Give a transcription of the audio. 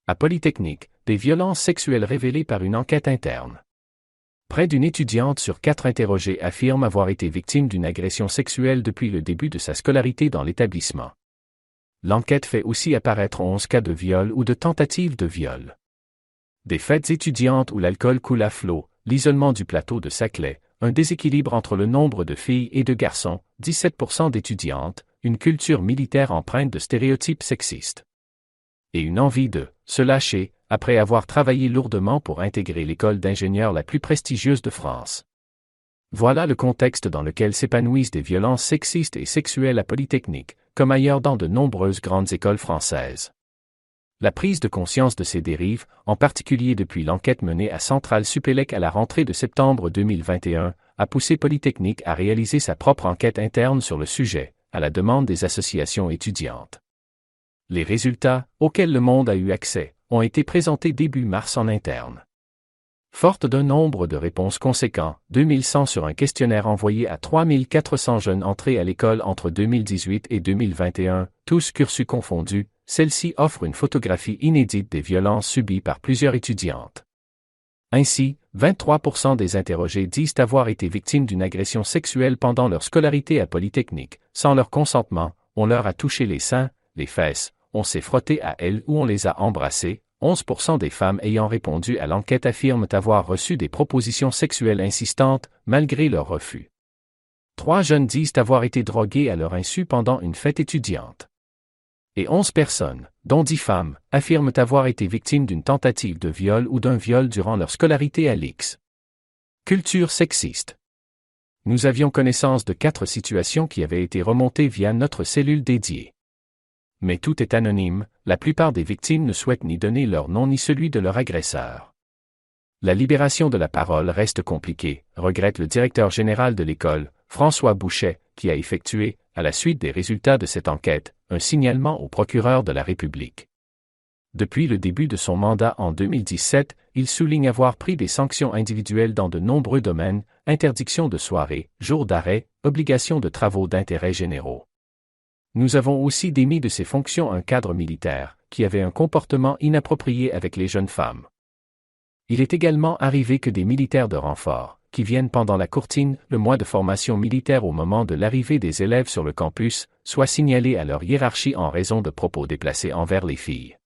À Polytechnique, des violences sexuelles révélées par une enquête interne. Près d'une étudiante sur 4 interrogées affirme avoir été victime d'une agression sexuelle depuis le début de sa scolarité dans l'établissement. L'enquête fait aussi apparaître 11 cas de viol ou de tentative de viol. Des fêtes étudiantes où l'alcool coule à flot, l'isolement du plateau de Saclay, un déséquilibre entre le nombre de filles et de garçons, 17% d'étudiantes, une culture militaire empreinte de stéréotypes sexistes. Et une envie de se lâcher, après avoir travaillé lourdement pour intégrer l'école d'ingénieurs la plus prestigieuse de France. Voilà le contexte dans lequel s'épanouissent des violences sexistes et sexuelles à Polytechnique, comme ailleurs dans de nombreuses grandes écoles françaises. La prise de conscience de ces dérives, en particulier depuis l'enquête menée à Centrale Supélec à la rentrée de septembre 2021, a poussé Polytechnique à réaliser sa propre enquête interne sur le sujet, à la demande des associations étudiantes. Les résultats, auxquels le monde a eu accès, ont été présentés début mars en interne. Forte d'un nombre de réponses conséquents, 2100 sur un questionnaire envoyé à 3400 jeunes entrés à l'école entre 2018 et 2021, tous cursus confondus, celle-ci offre une photographie inédite des violences subies par plusieurs étudiantes. Ainsi, 23% des interrogés disent avoir été victimes d'une agression sexuelle pendant leur scolarité à Polytechnique, sans leur consentement, on leur a touché les seins, les fesses, on s'est frotté à elles ou on les a embrassées. 11% des femmes ayant répondu à l'enquête affirment avoir reçu des propositions sexuelles insistantes, malgré leur refus. 3 jeunes disent avoir été drogués à leur insu pendant une fête étudiante. Et 11 personnes, dont 10 femmes, affirment avoir été victimes d'une tentative de viol ou d'un viol durant leur scolarité à l'X. Culture sexiste. Nous avions connaissance de 4 situations qui avaient été remontées via notre cellule dédiée. Mais tout est anonyme, la plupart des victimes ne souhaitent ni donner leur nom ni celui de leur agresseur. La libération de la parole reste compliquée, regrette le directeur général de l'école, François Bouchet, qui a effectué, à la suite des résultats de cette enquête, un signalement au procureur de la République. Depuis le début de son mandat en 2017, il souligne avoir pris des sanctions individuelles dans de nombreux domaines, interdiction de soirées, jours d'arrêt, obligation de travaux d'intérêt généraux. Nous avons aussi démis de ses fonctions un cadre militaire, qui avait un comportement inapproprié avec les jeunes femmes. Il est également arrivé que des militaires de renfort, qui viennent pendant la courtine, le mois de formation militaire au moment de l'arrivée des élèves sur le campus, soient signalés à leur hiérarchie en raison de propos déplacés envers les filles.